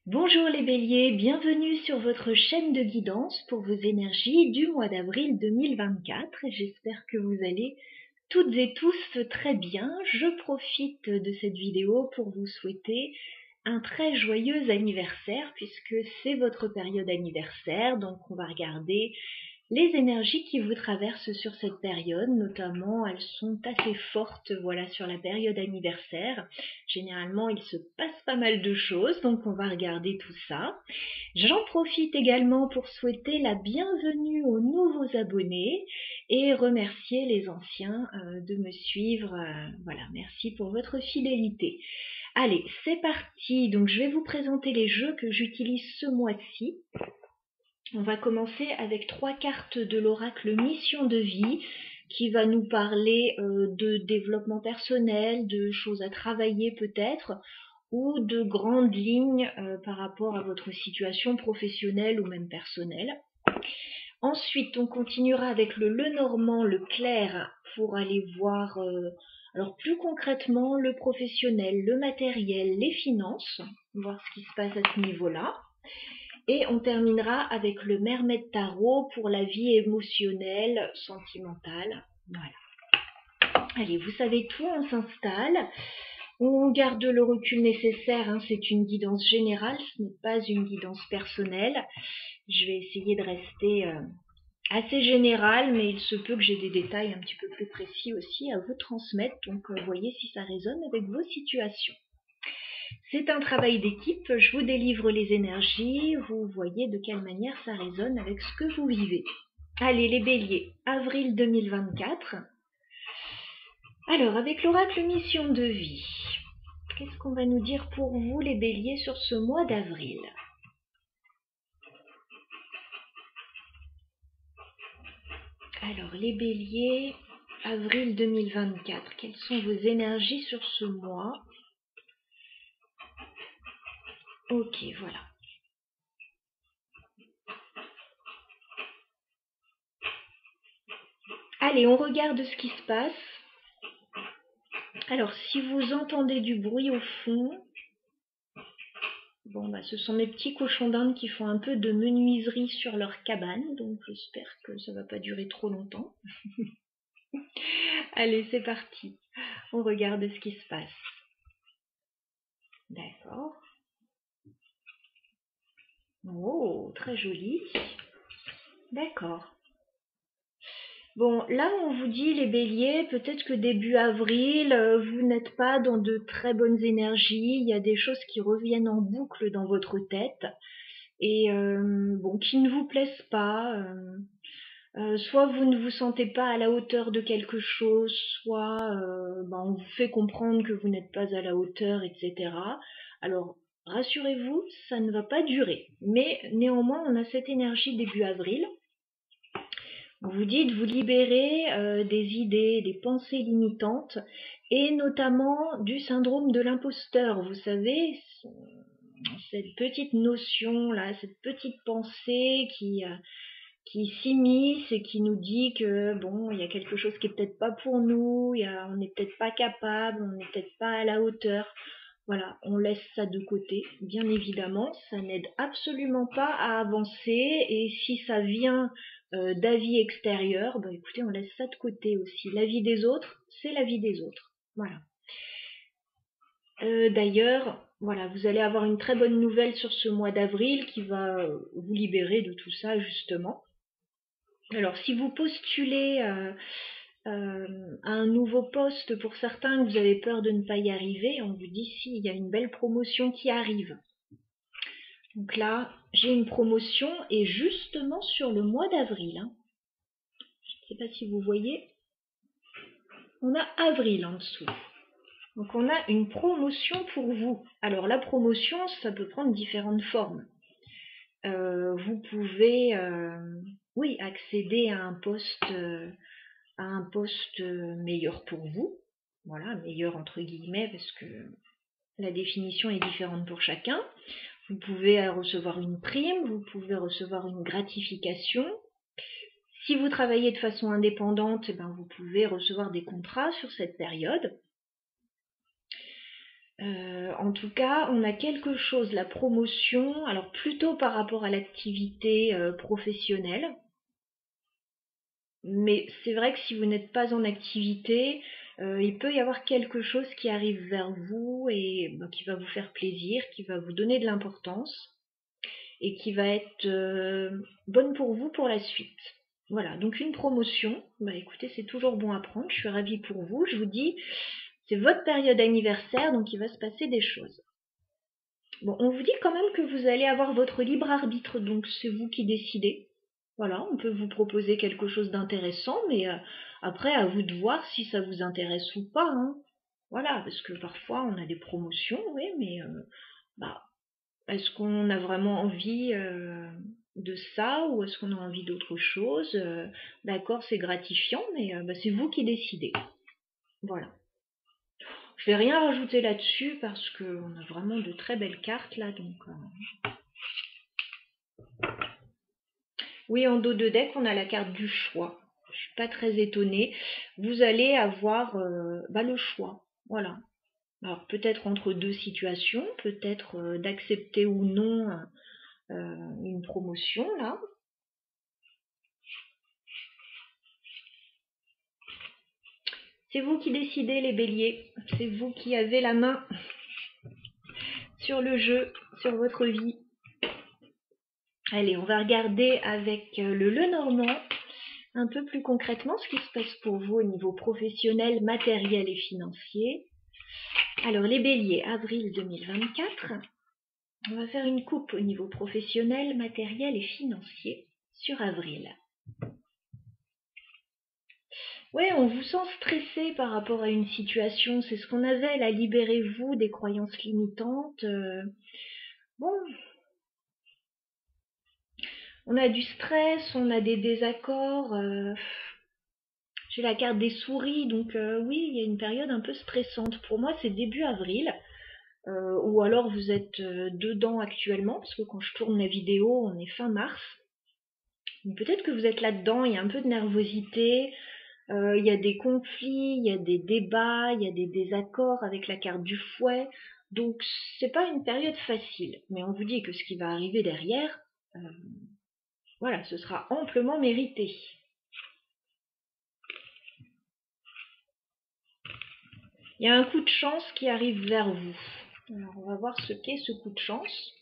Bonjour les béliers, bienvenue sur votre chaîne de guidance pour vos énergies du mois d'avril 2024. J'espère que vous allez toutes et tous très bien. Je profite de cette vidéo pour vous souhaiter un très joyeux anniversaire puisque c'est votre période anniversaire. Donc on va regarder les énergies qui vous traversent sur cette période, notamment, elles sont assez fortes, voilà, sur la période anniversaire. Généralement, il se passe pas mal de choses, donc on va regarder tout ça. J'en profite également pour souhaiter la bienvenue aux nouveaux abonnés et remercier les anciens de me suivre. Voilà, merci pour votre fidélité. Allez, c'est parti. Donc, je vais vous présenter les jeux que j'utilise ce mois-ci. On va commencer avec 3 cartes de l'oracle Mission de vie qui va nous parler de développement personnel, de choses à travailler peut-être, ou de grandes lignes par rapport à votre situation professionnelle ou même personnelle. Ensuite, on continuera avec le Lenormand, le clair, pour aller voir alors plus concrètement le professionnel, le matériel, les finances, voir ce qui se passe à ce niveau-là. Et on terminera avec le Mermaid Tarot pour la vie émotionnelle, sentimentale. Voilà. Allez, vous savez tout, on s'installe. On garde le recul nécessaire, hein, c'est une guidance générale, ce n'est pas une guidance personnelle. Je vais essayer de rester assez générale, mais il se peut que j'ai des détails un petit peu plus précis aussi à vous transmettre. Donc voyez si ça résonne avec vos situations. C'est un travail d'équipe, je vous délivre les énergies, vous voyez de quelle manière ça résonne avec ce que vous vivez. Allez les béliers, avril 2024. Alors avec l'oracle mission de vie, qu'est-ce qu'on va nous dire pour vous les béliers sur ce mois d'avril? Alors les béliers, avril 2024, quelles sont vos énergies sur ce mois? Ok, voilà. Allez, on regarde ce qui se passe. Alors, si vous entendez du bruit au fond, bon, bah, ce sont mes petits cochons d'Inde qui font un peu de menuiserie sur leur cabane, donc j'espère que ça va pas durer trop longtemps. Allez, c'est parti. On regarde ce qui se passe. D'accord. Oh, très joli. D'accord. Bon, là on vous dit les béliers, peut-être que début avril, vous n'êtes pas dans de très bonnes énergies, il y a des choses qui reviennent en boucle dans votre tête et bon, qui ne vous plaisent pas. Soit vous ne vous sentez pas à la hauteur de quelque chose, soit on vous fait comprendre que vous n'êtes pas à la hauteur, etc. Alors, rassurez-vous, ça ne va pas durer. Mais néanmoins, on a cette énergie début avril. Vous dites vous libérer des idées, des pensées limitantes, et notamment du syndrome de l'imposteur. Vous savez, cette petite notion-là, cette petite pensée qui s'immisce et qui nous dit que bon, il y a quelque chose qui est peut-être pas pour nous, on n'est peut-être pas capable, on n'est peut-être pas à la hauteur. Voilà, on laisse ça de côté. Bien évidemment, ça n'aide absolument pas à avancer et si ça vient d'avis extérieurs, bah écoutez, on laisse ça de côté aussi. La vie des autres, c'est la vie des autres. Voilà. D'ailleurs, voilà, vous allez avoir une très bonne nouvelle sur ce mois d'avril qui va vous libérer de tout ça justement. Alors, si vous postulez à un nouveau poste pour certains que vous avez peur de ne pas y arriver, on vous dit si, il y a une belle promotion qui arrive. Donc là, j'ai une promotion et justement sur le mois d'avril. Hein. Je ne sais pas si vous voyez, on a avril en dessous. Donc on a une promotion pour vous. Alors la promotion, ça peut prendre différentes formes. Vous pouvez, oui, accéder à un poste meilleur pour vous. Voilà, meilleur entre guillemets, parce que la définition est différente pour chacun. Vous pouvez recevoir une prime, vous pouvez recevoir une gratification. Si vous travaillez de façon indépendante, vous pouvez recevoir des contrats sur cette période. En tout cas, on a quelque chose, la promotion, alors plutôt par rapport à l'activité professionnelle. Mais c'est vrai que si vous n'êtes pas en activité, il peut y avoir quelque chose qui arrive vers vous et qui va vous faire plaisir, qui va vous donner de l'importance et qui va être bonne pour vous pour la suite. Voilà, donc une promotion, écoutez, c'est toujours bon à prendre, je suis ravie pour vous, je vous dis, c'est votre période anniversaire, donc il va se passer des choses. Bon, on vous dit quand même que vous allez avoir votre libre arbitre, donc c'est vous qui décidez. Voilà, on peut vous proposer quelque chose d'intéressant, mais après, à vous de voir si ça vous intéresse ou pas, hein. Voilà, parce que parfois on a des promotions, oui, mais est-ce qu'on a vraiment envie de ça ou est-ce qu'on a envie d'autre chose? D'accord, c'est gratifiant, mais c'est vous qui décidez. Voilà. Je vais rien rajouter là-dessus parce qu'on a vraiment de très belles cartes là, donc. Oui, en dos de deck, on a la carte du choix. Je suis pas très étonnée. Vous allez avoir le choix. Voilà. Alors peut-être entre deux situations, peut-être d'accepter ou non une promotion là. C'est vous qui décidez les béliers. C'est vous qui avez la main sur le jeu, sur votre vie. Allez, on va regarder avec le Lenormand un peu plus concrètement ce qui se passe pour vous au niveau professionnel, matériel et financier. Alors les béliers, avril 2024, on va faire une coupe au niveau professionnel, matériel et financier sur avril. Ouais, on vous sent stressé par rapport à une situation, c'est ce qu'on avait là, libérez-vous des croyances limitantes. Bon, on a du stress, on a des désaccords. J'ai la carte des souris, donc oui, il y a une période un peu stressante. Pour moi, c'est début avril. Ou alors vous êtes dedans actuellement, parce que quand je tourne la vidéo, on est fin mars. Peut-être que vous êtes là-dedans, il y a un peu de nervosité, il y a des conflits, il y a des débats, il y a des désaccords avec la carte du fouet. Donc c'est pas une période facile, mais on vous dit que ce qui va arriver derrière, voilà, ce sera amplement mérité. Il y a un coup de chance qui arrive vers vous. Alors on va voir ce qu'est ce coup de chance.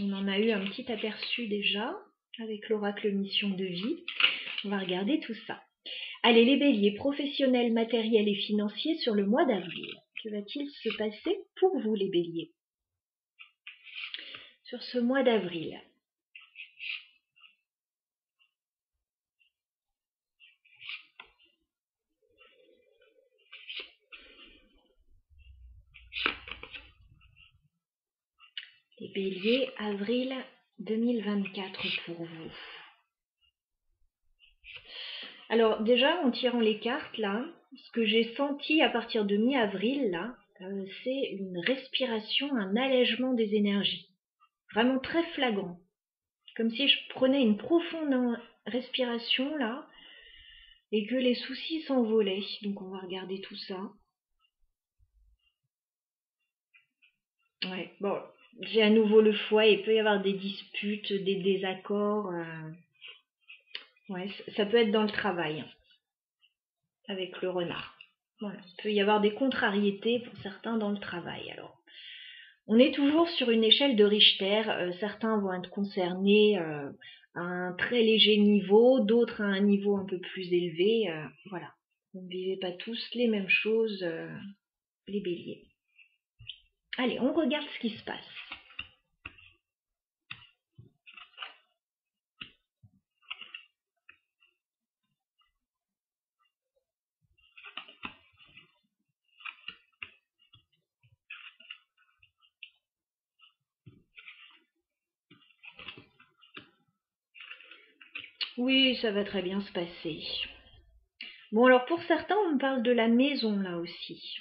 On en a eu un petit aperçu déjà avec l'oracle mission de vie. On va regarder tout ça. Allez, les béliers, professionnels, matériels et financiers sur le mois d'avril. Que va-t-il se passer pour vous, les béliers, sur ce mois d'avril? Les béliers, avril 2024 pour vous. Alors déjà, en tirant les cartes, là, ce que j'ai senti à partir de mi-avril, là, c'est une respiration, un allègement des énergies. Vraiment très flagrant. Comme si je prenais une profonde respiration, là, et que les soucis s'envolaient. Donc on va regarder tout ça. Ouais, bon, j'ai à nouveau le foie, il peut y avoir des disputes, des désaccords. Ouais, ça peut être dans le travail, avec le renard. Voilà, il peut y avoir des contrariétés pour certains dans le travail. Alors, on est toujours sur une échelle de Richter. Certains vont être concernés à un très léger niveau, d'autres à un niveau un peu plus élevé. Voilà, vous ne vivez pas tous les mêmes choses, les béliers. Allez, on regarde ce qui se passe. Oui, ça va très bien se passer. Bon, alors pour certains, on me parle de la maison là aussi.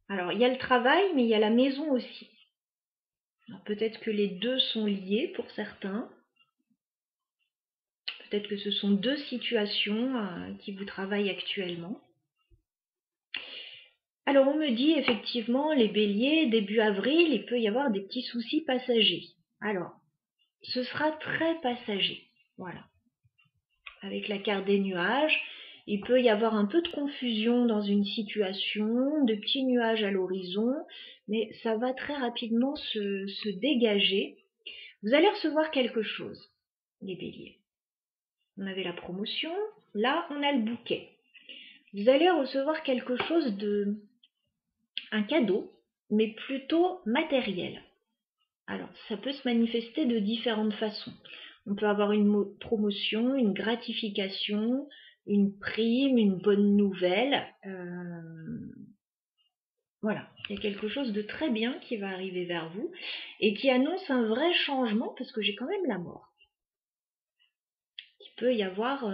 Alors, il y a le travail, mais il y a la maison aussi. Peut-être que les deux sont liés pour certains. Peut-être que ce sont deux situations qui vous travaillent actuellement. Alors on me dit effectivement, les béliers, début avril, il peut y avoir des petits soucis passagers. Alors, ce sera très passager, voilà. Avec la carte des nuages, il peut y avoir un peu de confusion dans une situation, de petits nuages à l'horizon, mais ça va très rapidement se dégager. Vous allez recevoir quelque chose, les béliers. On avait la promotion, là on a le bouquet. Vous allez recevoir quelque chose un cadeau, mais plutôt matériel. Alors, ça peut se manifester de différentes façons. On peut avoir une promotion, une gratification, une prime, une bonne nouvelle. Voilà, il y a quelque chose de très bien qui va arriver vers vous et qui annonce un vrai changement parce que j'ai quand même la mort. Il peut y avoir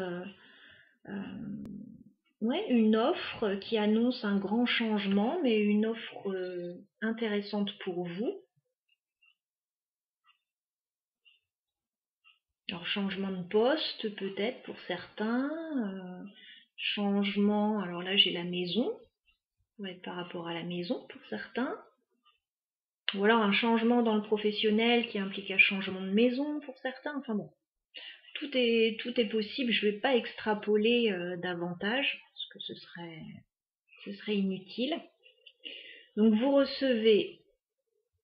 une offre qui annonce un grand changement, mais une offre intéressante pour vous. Alors changement de poste peut-être pour certains, changement, alors là j'ai la maison, ça va être par rapport à la maison pour certains, ou alors un changement dans le professionnel qui implique un changement de maison pour certains, enfin bon, tout est possible, je ne vais pas extrapoler davantage, parce que ce serait inutile. Donc vous recevez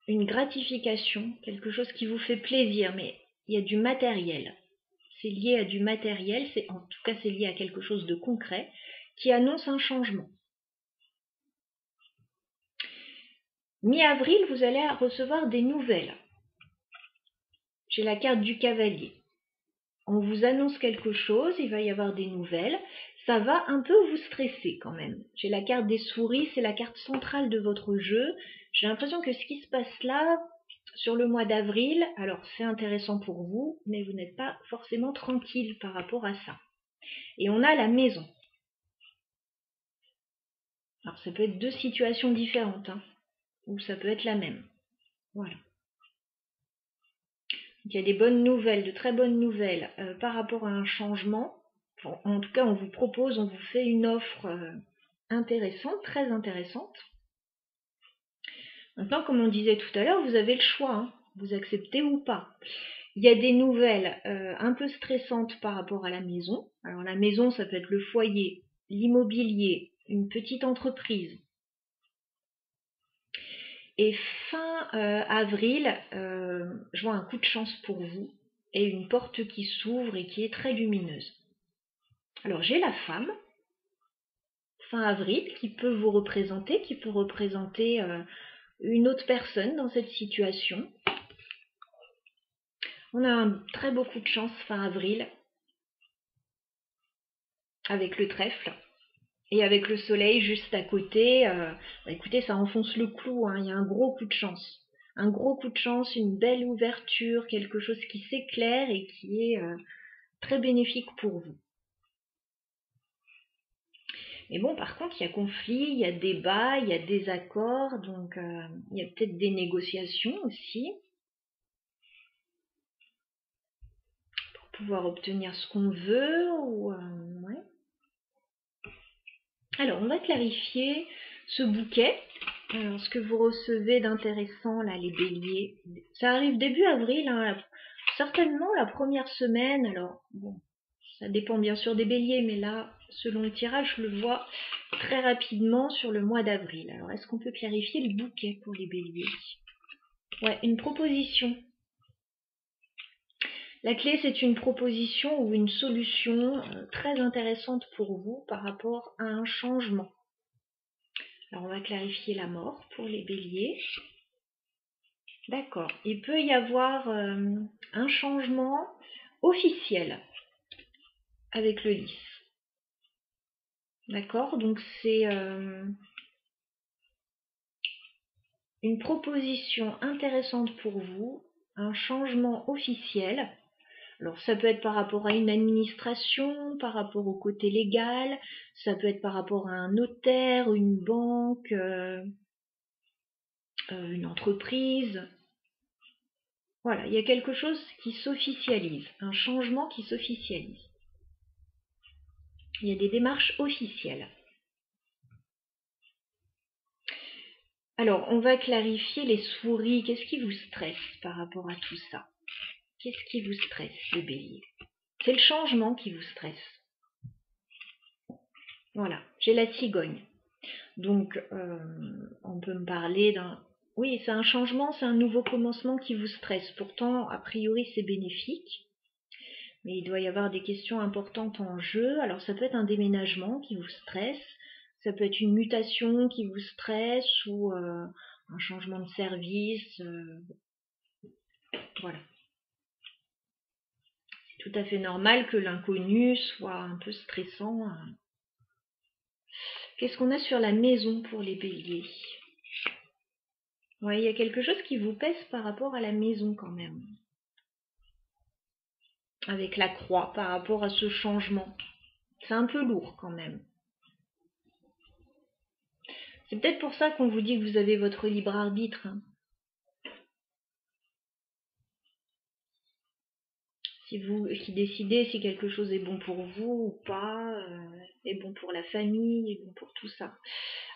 une gratification, quelque chose qui vous fait plaisir, mais il y a du matériel. C'est lié à du matériel, en tout cas c'est lié à quelque chose de concret qui annonce un changement. Mi-avril, vous allez recevoir des nouvelles. J'ai la carte du cavalier. On vous annonce quelque chose, il va y avoir des nouvelles. Ça va un peu vous stresser quand même. J'ai la carte des souris, c'est la carte centrale de votre jeu. J'ai l'impression que ce qui se passe là, sur le mois d'avril, alors c'est intéressant pour vous, mais vous n'êtes pas forcément tranquille par rapport à ça. Et on a la maison. Alors ça peut être deux situations différentes, hein, ou ça peut être la même. Voilà. Donc, il y a des bonnes nouvelles, de très bonnes nouvelles par rapport à un changement. En tout cas, on vous propose, on vous fait une offre intéressante, très intéressante. Maintenant, comme on disait tout à l'heure, vous avez le choix, hein, vous acceptez ou pas. Il y a des nouvelles un peu stressantes par rapport à la maison. Alors la maison, ça peut être le foyer, l'immobilier, une petite entreprise. Et fin avril, je vois un coup de chance pour vous et une porte qui s'ouvre et qui est très lumineuse. Alors j'ai la femme, fin avril, qui peut vous représenter, qui peut représenter une autre personne dans cette situation. On a un très beau coup de chance fin avril avec le trèfle. Et avec le soleil juste à côté, écoutez, ça enfonce le clou, hein, il y a un gros coup de chance. Un gros coup de chance, une belle ouverture, quelque chose qui s'éclaire et qui est très bénéfique pour vous. Mais bon, par contre, il y a conflit, il y a débat, il y a désaccord, donc il y a peut-être des négociations aussi pour pouvoir obtenir ce qu'on veut. Ouais. Alors, on va clarifier ce bouquet. Alors, ce que vous recevez d'intéressant, là, les béliers, ça arrive début avril, hein, certainement la première semaine. Alors, bon, ça dépend bien sûr des béliers, mais là, selon le tirage, je le vois très rapidement sur le mois d'avril. Alors, est-ce qu'on peut clarifier le bouquet pour les béliers? Ouais, une proposition. La clé, c'est une proposition ou une solution très intéressante pour vous par rapport à un changement. Alors, on va clarifier la mort pour les béliers. D'accord. Il peut y avoir un changement officiel avec le lys. D'accord. Donc, c'est une proposition intéressante pour vous, un changement officiel. Alors, ça peut être par rapport à une administration, par rapport au côté légal, ça peut être par rapport à un notaire, une banque, une entreprise. Voilà, il y a quelque chose qui s'officialise, un changement qui s'officialise. Il y a des démarches officielles. Alors, on va clarifier les souris. Qu'est-ce qui vous stresse par rapport à tout ça? Qu'est-ce qui vous stresse, les béliers? C'est le changement qui vous stresse. Voilà, j'ai la cigogne. Donc, on peut me parler d'un... Oui, c'est un changement, c'est un nouveau commencement qui vous stresse. Pourtant, a priori, c'est bénéfique. Mais il doit y avoir des questions importantes en jeu. Alors, ça peut être un déménagement qui vous stresse. Ça peut être une mutation qui vous stresse ou un changement de service. Voilà. C'est tout à fait normal que l'inconnu soit un peu stressant. Qu'est-ce qu'on a sur la maison pour les béliers? Ouais, il y a quelque chose qui vous pèse par rapport à la maison quand même. Avec la croix, par rapport à ce changement. C'est un peu lourd quand même. C'est peut-être pour ça qu'on vous dit que vous avez votre libre arbitre. Hein. C'est vous qui décidez si quelque chose est bon pour vous ou pas, est bon pour la famille, est bon pour tout ça.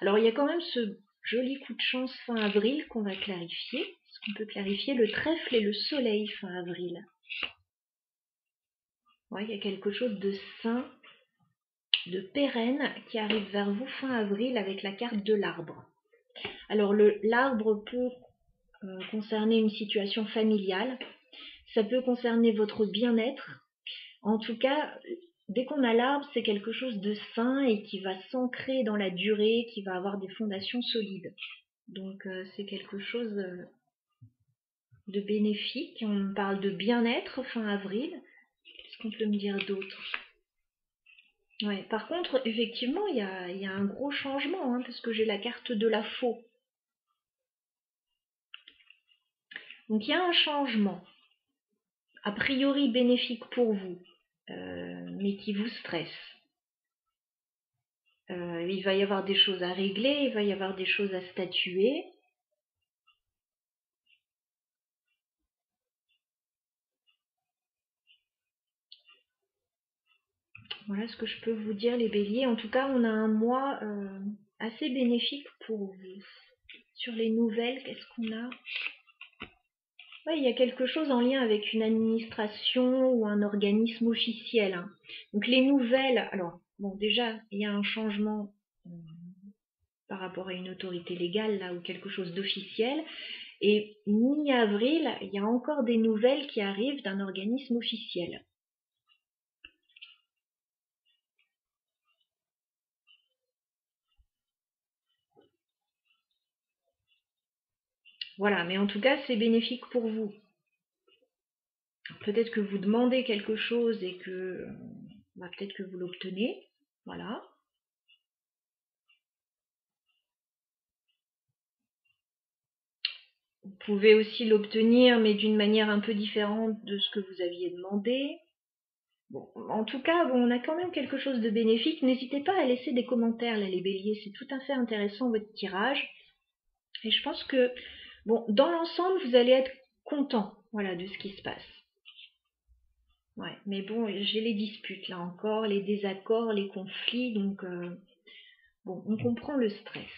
Alors il y a quand même ce joli coup de chance fin avril qu'on va clarifier. Est-ce qu'on peut clarifier le trèfle et le soleil fin avril? Ouais, il y a quelque chose de sain, de pérenne qui arrive vers vous fin avril avec la carte de l'arbre. Alors l'arbre peut concerner une situation familiale, ça peut concerner votre bien-être. En tout cas, dès qu'on a l'arbre, c'est quelque chose de sain et qui va s'ancrer dans la durée, qui va avoir des fondations solides. Donc c'est quelque chose de bénéfique. On parle de bien-être fin avril. Qu'est-ce qu'on peut me dire d'autre? Ouais. Par contre, effectivement, il y a un gros changement, hein, parce que j'ai la carte de la faux. Donc il y a un changement, a priori bénéfique pour vous, mais qui vous stresse. Il va y avoir des choses à régler, il va y avoir des choses à statuer. Voilà ce que je peux vous dire, les béliers. En tout cas, on a un mois assez bénéfique pour vous. Sur les nouvelles, qu'est-ce qu'on a? Ouais, il y a quelque chose en lien avec une administration ou un organisme officiel. Hein. Donc les nouvelles, alors, bon, déjà, il y a un changement par rapport à une autorité légale, là, ou quelque chose d'officiel. Et mi-avril, il y a encore des nouvelles qui arrivent d'un organisme officiel. Voilà, mais en tout cas, c'est bénéfique pour vous. Peut-être que vous demandez quelque chose et que peut-être que vous l'obtenez. Voilà. Vous pouvez aussi l'obtenir, mais d'une manière un peu différente de ce que vous aviez demandé. Bon, en tout cas, bon, on a quand même quelque chose de bénéfique. N'hésitez pas à laisser des commentaires, là, les béliers. C'est tout à fait intéressant, votre tirage. Et je pense que, bon, dans l'ensemble, vous allez être content, voilà, de ce qui se passe. Ouais, mais bon, j'ai les disputes, là encore, les désaccords, les conflits, donc, bon, on comprend le stress.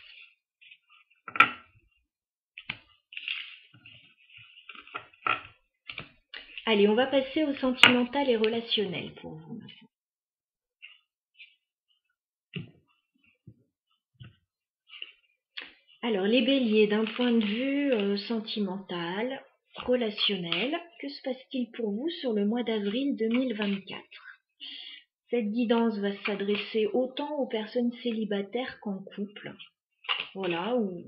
Allez, on va passer au sentimental et relationnel pour vous maintenant. Alors, les béliers, d'un point de vue sentimental, relationnel, que se passe-t-il pour vous sur le mois d'avril 2024? Cette guidance va s'adresser autant aux personnes célibataires qu'en couple, voilà, ou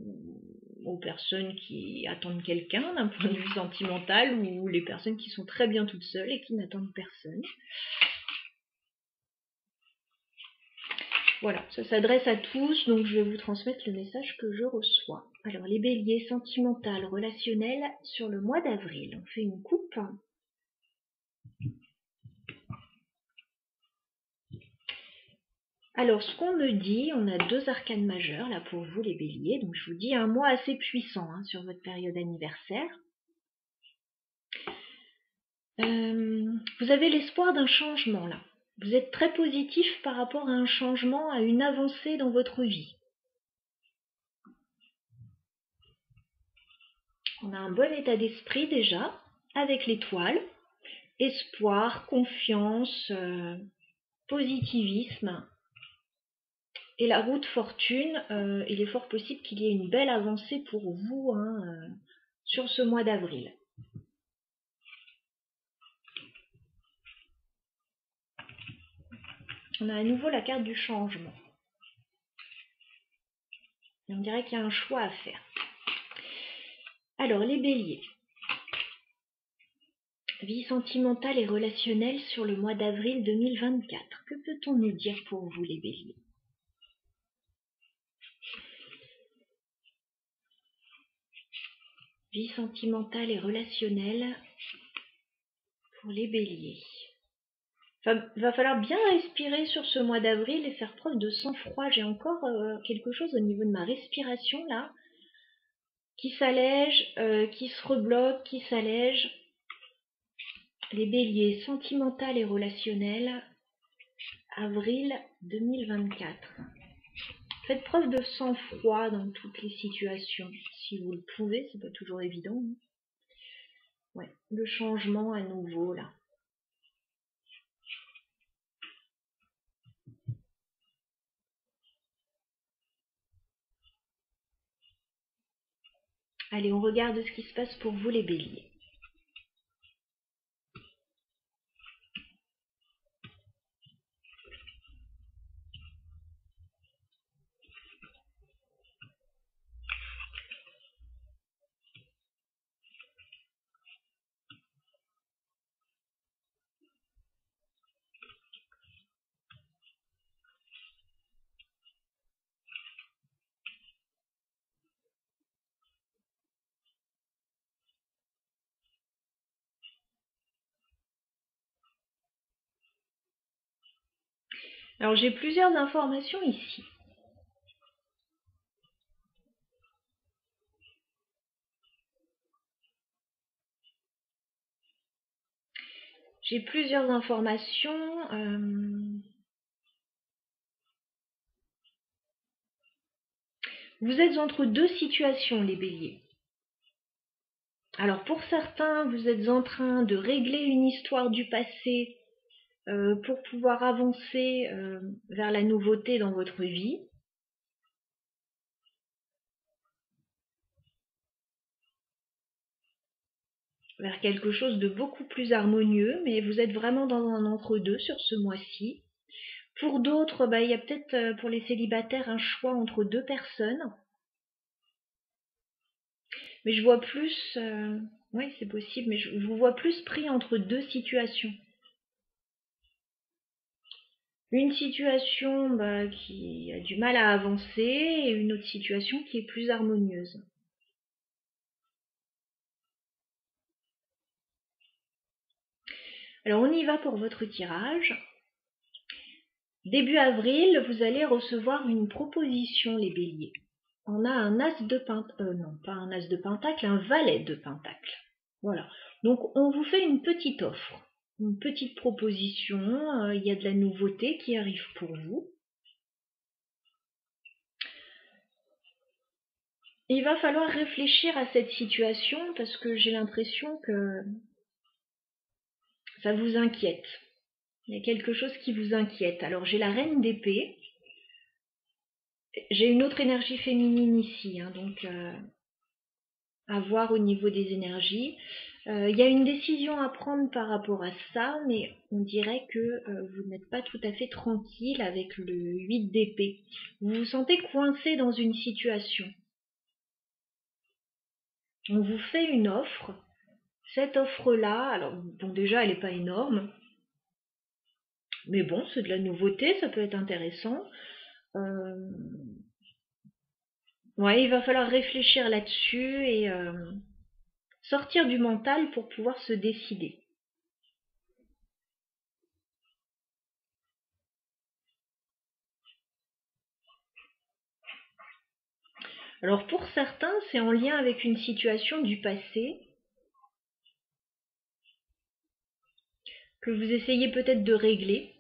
aux personnes qui attendent quelqu'un d'un point de vue sentimental, ou les personnes qui sont très bien toutes seules et qui n'attendent personne. Voilà, ça s'adresse à tous, donc je vais vous transmettre le message que je reçois. Alors, les béliers, sentimental, relationnel, sur le mois d'avril. On fait une coupe. Alors, ce qu'on me dit, on a 2 arcanes majeures, là, pour vous, les béliers. Donc, je vous dis un mois assez puissant hein, sur votre période anniversaire. Vous avez l'espoir d'un changement, là. Vous êtes très positif par rapport à un changement, à une avancée dans votre vie. On a un bon état d'esprit déjà, avec l'étoile. Espoir, confiance, positivisme. Et la roue de fortune, il est fort possible qu'il y ait une belle avancée pour vous sur ce mois d'avril. On a à nouveau la carte du changement. Et on dirait qu'il y a un choix à faire. Alors, les béliers. Vie sentimentale et relationnelle sur le mois d'avril 2024. Que peut-on nous dire pour vous, les béliers? Vie sentimentale et relationnelle pour les béliers. Va falloir bien respirer sur ce mois d'avril et faire preuve de sang-froid. J'ai encore quelque chose au niveau de ma respiration là, qui s'allège, qui se rebloque, qui s'allège. Les béliers, sentimental et relationnel, avril 2024. Faites preuve de sang-froid dans toutes les situations, si vous le pouvez, c'est pas toujours évident. Ouais, le changement à nouveau là. Allez, on regarde ce qui se passe pour vous les béliers. Alors j'ai plusieurs informations ici. J'ai plusieurs informations. Vous êtes entre deux situations, les béliers. Alors pour certains, vous êtes en train de régler une histoire du passé pour pouvoir avancer vers la nouveauté dans votre vie. Vers quelque chose de beaucoup plus harmonieux, mais vous êtes vraiment dans un entre-deux sur ce mois-ci. Pour d'autres, il y a peut-être pour les célibataires un choix entre deux personnes. Mais je vois plus, oui c'est possible, mais je vous vois plus pris entre deux situations. Une situation qui a du mal à avancer et une autre situation qui est plus harmonieuse. Alors on y va pour votre tirage. Début avril, vous allez recevoir une proposition, les béliers. On a un as de pentacle, non pas un as de pentacle, un valet de pentacle. Voilà, donc on vous fait une petite offre, une petite proposition, il y a de la nouveauté qui arrive pour vous. Il va falloir réfléchir à cette situation parce que j'ai l'impression que ça vous inquiète. Il y a quelque chose qui vous inquiète. Alors j'ai la reine d'épée. J'ai une autre énergie féminine ici, donc à voir au niveau des énergies. Il y a une décision à prendre par rapport à ça, mais on dirait que vous n'êtes pas tout à fait tranquille avec le 8 d'épée. Vous vous sentez coincé dans une situation. On vous fait une offre. Cette offre-là, alors bon déjà elle n'est pas énorme, mais bon c'est de la nouveauté, ça peut être intéressant. Ouais, il va falloir réfléchir là-dessus et sortir du mental pour pouvoir se décider. Alors pour certains, c'est en lien avec une situation du passé que vous essayez peut-être de régler.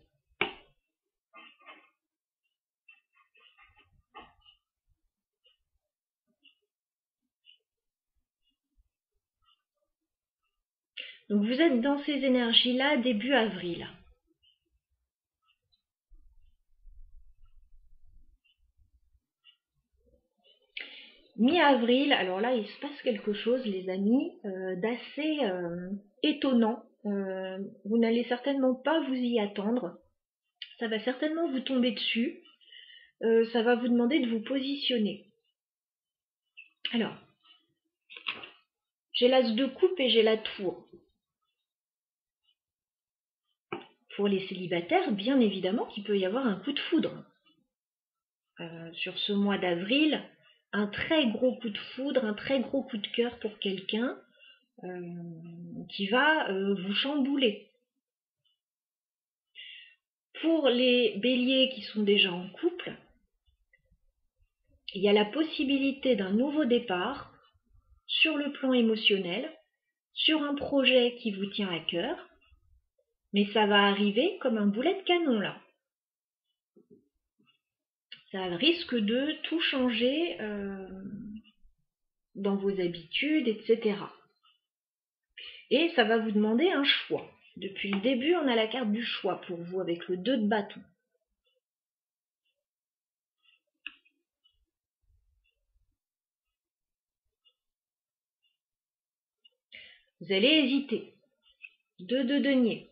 Donc vous êtes dans ces énergies-là début avril. Mi-avril, alors là il se passe quelque chose les amis, d'assez étonnant. Vous n'allez certainement pas vous y attendre. Ça va certainement vous tomber dessus. Ça va vous demander de vous positionner. Alors, j'ai l'as de coupe et j'ai la tour. Pour les célibataires, bien évidemment qu'il peut y avoir un coup de foudre. Sur ce mois d'avril, un très gros coup de foudre, un très gros coup de cœur pour quelqu'un qui va vous chambouler. Pour les béliers qui sont déjà en couple, il y a la possibilité d'un nouveau départ sur le plan émotionnel, sur un projet qui vous tient à cœur, mais ça va arriver comme un boulet de canon là. Ça risque de tout changer dans vos habitudes, etc. Et ça va vous demander un choix. Depuis le début, on a la carte du choix pour vous avec le 2 de bâton. Vous allez hésiter. 2 de denier.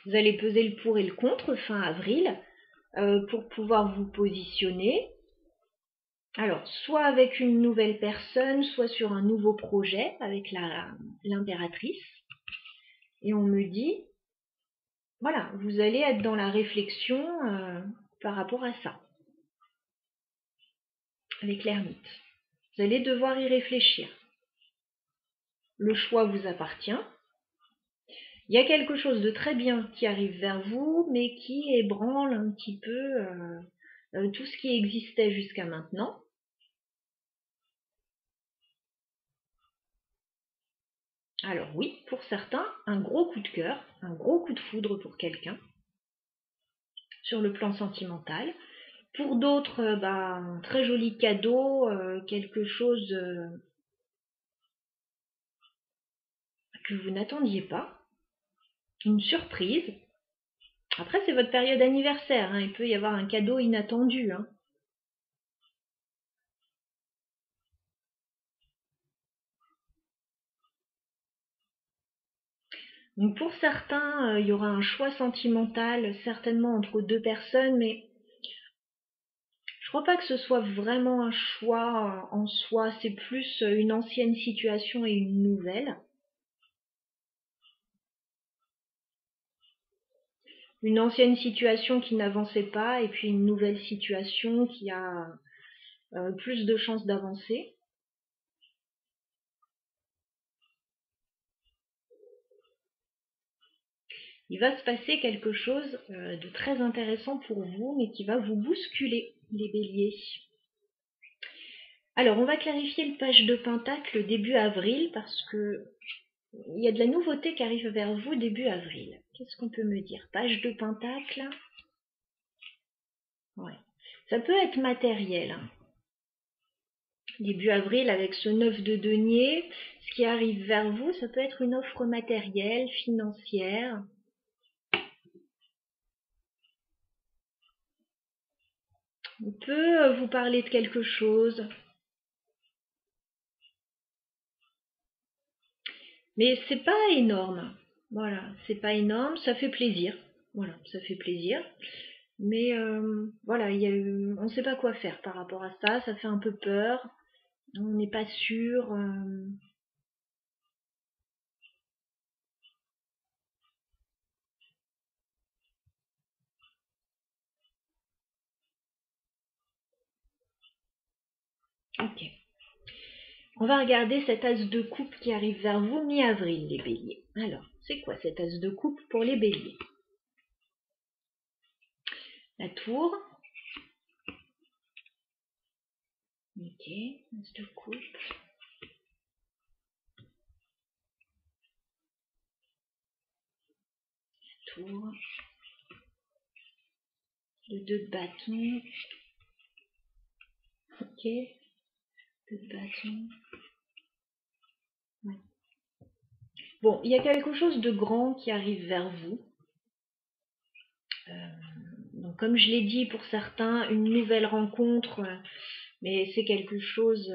Vous allez peser le pour et le contre fin avril pour pouvoir vous positionner. Alors, soit avec une nouvelle personne, soit sur un nouveau projet avec l'impératrice. Et on me dit, voilà, vous allez être dans la réflexion par rapport à ça. Avec l'ermite. Vous allez devoir y réfléchir. Le choix vous appartient. Il y a quelque chose de très bien qui arrive vers vous, mais qui ébranle un petit peu tout ce qui existait jusqu'à maintenant. Alors oui, pour certains, un gros coup de cœur, un gros coup de foudre pour quelqu'un, sur le plan sentimental. Pour d'autres, un très joli cadeau, quelque chose que vous n'attendiez pas, une surprise. Après, c'est votre période anniversaire, hein, il peut y avoir un cadeau inattendu. Hein. Donc pour certains, il y aura un choix sentimental, certainement entre deux personnes, mais je crois pas que ce soit vraiment un choix en soi, c'est plus une ancienne situation et une nouvelle. Une ancienne situation qui n'avançait pas et puis une nouvelle situation qui a plus de chances d'avancer. Il va se passer quelque chose de très intéressant pour vous, mais qui va vous bousculer, les béliers. Alors, on va clarifier le page de Pentacle début avril, parce que il y a de la nouveauté qui arrive vers vous début avril. Qu'est-ce qu'on peut me dire? Page de Pentacle. Ouais. Ça peut être matériel. Hein. Début avril, avec ce 9 de denier, ce qui arrive vers vous, ça peut être une offre matérielle, financière. On peut vous parler de quelque chose. Mais c'est pas énorme. Voilà, c'est pas énorme, ça fait plaisir. Voilà, ça fait plaisir. Mais voilà, on ne sait pas quoi faire par rapport à ça, ça fait un peu peur. On n'est pas sûr. Ok. On va regarder cet as de coupe qui arrive vers vous mi-avril, les béliers. Alors, c'est quoi cet as de coupe pour les béliers? La tour. Ok, as de coupe. Tour. Le 2 de bâton. Ok. 2 de bâton. Ouais. Bon, il y a quelque chose de grand qui arrive vers vous. Donc, comme je l'ai dit, pour certains, une nouvelle rencontre, mais c'est quelque chose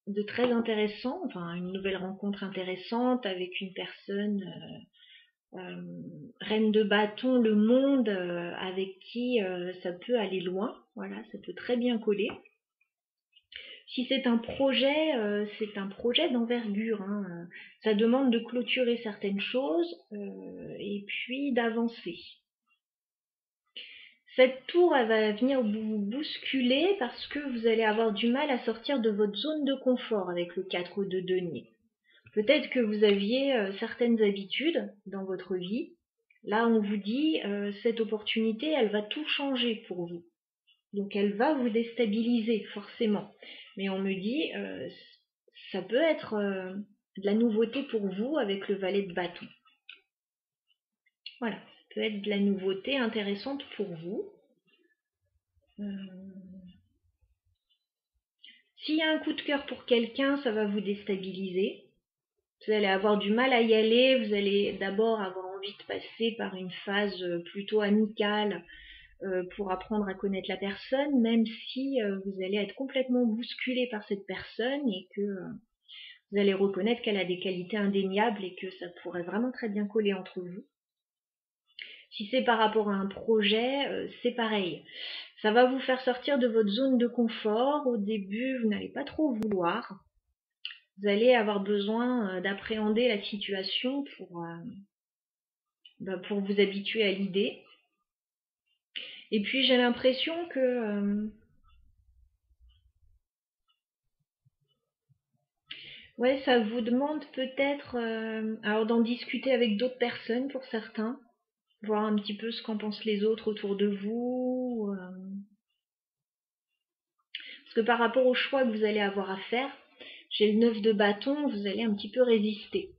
de très intéressant, enfin une nouvelle rencontre intéressante avec une personne reine de bâton, le monde, avec qui ça peut aller loin, voilà, ça peut très bien coller. Si c'est un projet d'envergure, hein, ça demande de clôturer certaines choses et puis d'avancer. Cette tour, elle va venir vous bousculer parce que vous allez avoir du mal à sortir de votre zone de confort avec le 4 de denier. Peut-être que vous aviez certaines habitudes dans votre vie. Là, on vous dit, cette opportunité, elle va tout changer pour vous. Donc, elle va vous déstabiliser, forcément. Mais on me dit, ça peut être de la nouveauté pour vous avec le valet de bâton. Voilà, ça peut être de la nouveauté intéressante pour vous. S'il y a un coup de cœur pour quelqu'un, ça va vous déstabiliser. Vous allez avoir du mal à y aller. Vous allez d'abord avoir envie de passer par une phase plutôt amicale pour apprendre à connaître la personne, même si vous allez être complètement bousculé par cette personne et que vous allez reconnaître qu'elle a des qualités indéniables et que ça pourrait vraiment très bien coller entre vous. Si c'est par rapport à un projet, c'est pareil. Ça va vous faire sortir de votre zone de confort. Au début, vous n'allez pas trop vouloir. Vous allez avoir besoin d'appréhender la situation pour vous habituer à l'idée. Et puis j'ai l'impression que ouais, ça vous demande peut-être alors d'en discuter avec d'autres personnes pour certains, voir un petit peu ce qu'en pensent les autres autour de vous. Parce que par rapport au choix que vous allez avoir à faire, j'ai le 9 de bâton, vous allez un petit peu résister.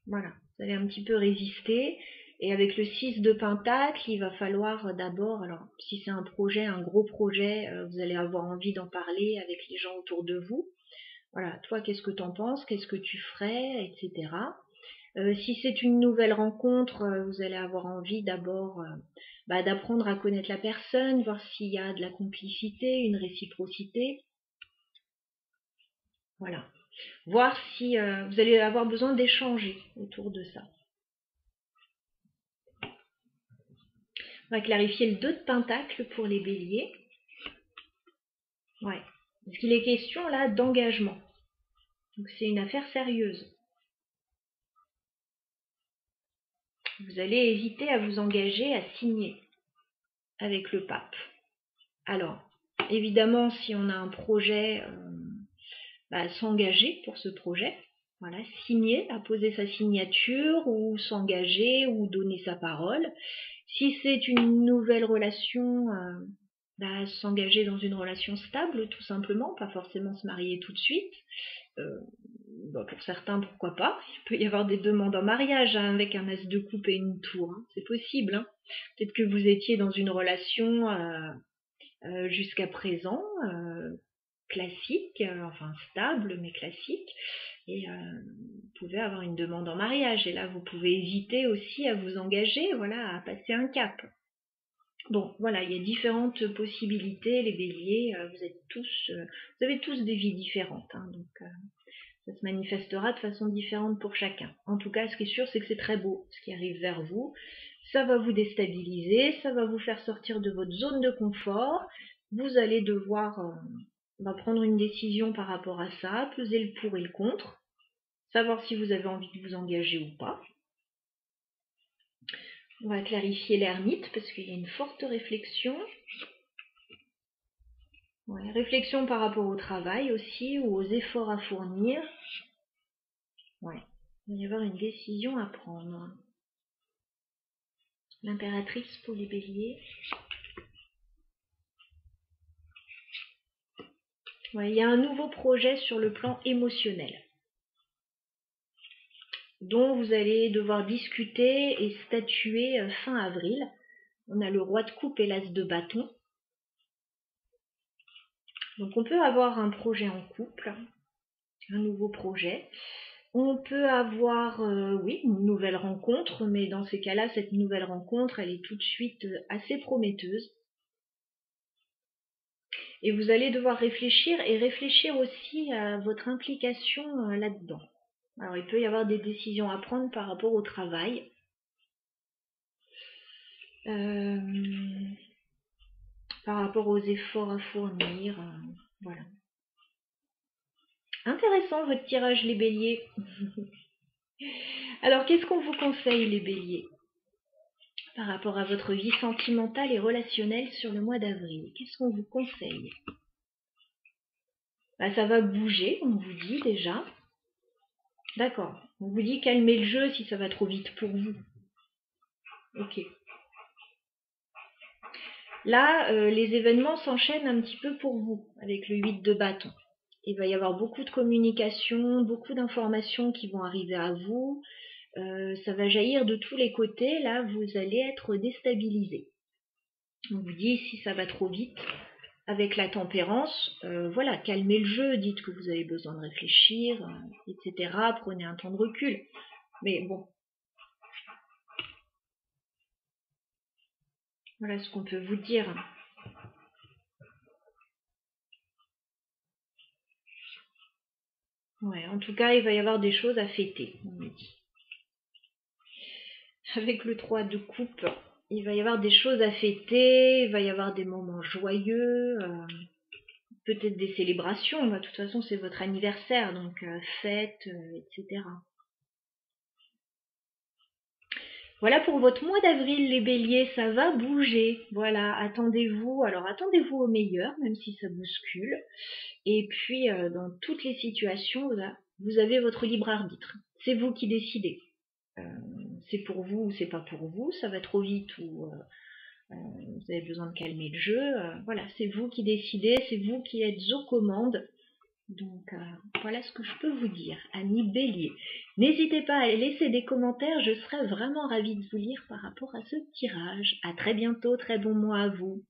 Voilà, vous allez un petit peu résister. Et avec le 6 de pentacle, il va falloir d'abord, alors si c'est un projet, un gros projet, vous allez avoir envie d'en parler avec les gens autour de vous. Voilà, toi, qu'est-ce que t'en penses, qu'est-ce que tu ferais, etc. Si c'est une nouvelle rencontre, vous allez avoir envie d'abord d'apprendre à connaître la personne, voir s'il y a de la complicité, une réciprocité. Voilà. Voir si vous allez avoir besoin d'échanger autour de ça. On va clarifier le 2 de pentacle pour les béliers. Ouais. Parce qu'il est question là d'engagement. Donc c'est une affaire sérieuse. Vous allez hésiter à vous engager, à signer avec le pape. Alors, évidemment, si on a un projet, s'engager pour ce projet. Voilà, signer, poser sa signature ou s'engager ou donner sa parole. Si c'est une nouvelle relation, s'engager dans une relation stable tout simplement, pas forcément se marier tout de suite. Pour certains, pourquoi pas. Il peut y avoir des demandes en mariage avec un as de coupe et une tour, hein. C'est possible. Hein. Peut-être que vous étiez dans une relation jusqu'à présent, classique, enfin stable mais classique, et vous pouvez avoir une demande en mariage, et là vous pouvez hésiter aussi à vous engager, voilà, à passer un cap. Bon, voilà, il y a différentes possibilités, les béliers, vous avez tous des vies différentes, hein, donc ça se manifestera de façon différente pour chacun. En tout cas, ce qui est sûr, c'est que c'est très beau ce qui arrive vers vous. Ça va vous déstabiliser, ça va vous faire sortir de votre zone de confort. Vous allez devoir prendre une décision par rapport à ça, peser le pour et le contre, savoir si vous avez envie de vous engager ou pas. On va clarifier l'ermite parce qu'il y a une forte réflexion. Ouais, réflexion par rapport au travail aussi ou aux efforts à fournir. Ouais, il va y avoir une décision à prendre. L'impératrice pour les béliers. Ouais, il y a un nouveau projet sur le plan émotionnel dont vous allez devoir discuter et statuer fin avril. On a le roi de coupe et l'as de bâton. Donc on peut avoir un projet en couple, un nouveau projet. On peut avoir, oui, une nouvelle rencontre, mais dans ces cas-là, cette nouvelle rencontre, elle est tout de suite assez prometteuse. Et vous allez devoir réfléchir et réfléchir aussi à votre implication là-dedans. Alors, il peut y avoir des décisions à prendre par rapport au travail. Par rapport aux efforts à fournir, voilà. Intéressant votre tirage les béliers. Alors qu'est-ce qu'on vous conseille les béliers par rapport à votre vie sentimentale et relationnelle sur le mois d'avril? Qu'est-ce qu'on vous conseille? Ça va bouger, on vous dit déjà. D'accord. On vous dit calmez le jeu si ça va trop vite pour vous. Ok. Là, les événements s'enchaînent un petit peu pour vous avec le 8 de bâton. Il va y avoir beaucoup de communication, beaucoup d'informations qui vont arriver à vous. Ça va jaillir de tous les côtés. Là, vous allez être déstabilisé. On vous dit si ça va trop vite avec la tempérance, voilà, calmez le jeu, dites que vous avez besoin de réfléchir, etc. Prenez un temps de recul. Mais bon, voilà ce qu'on peut vous dire. Ouais, en tout cas, il va y avoir des choses à fêter, on me dit. Avec le 3 de coupe, il va y avoir des choses à fêter, il va y avoir des moments joyeux, peut-être des célébrations. De toute façon, c'est votre anniversaire, donc fête, etc. Voilà pour votre mois d'avril, les béliers, ça va bouger. Voilà, attendez-vous. Alors attendez-vous au meilleur, même si ça bouscule. Et puis, dans toutes les situations, vous avez votre libre arbitre. C'est vous qui décidez. C'est pour vous ou c'est pas pour vous. Ça va trop vite ou vous avez besoin de calmer le jeu. Voilà, c'est vous qui décidez, c'est vous qui êtes aux commandes. Donc voilà ce que je peux vous dire, amis bélier. N'hésitez pas à laisser des commentaires, je serais vraiment ravie de vous lire par rapport à ce tirage. À très bientôt, très bon mois à vous.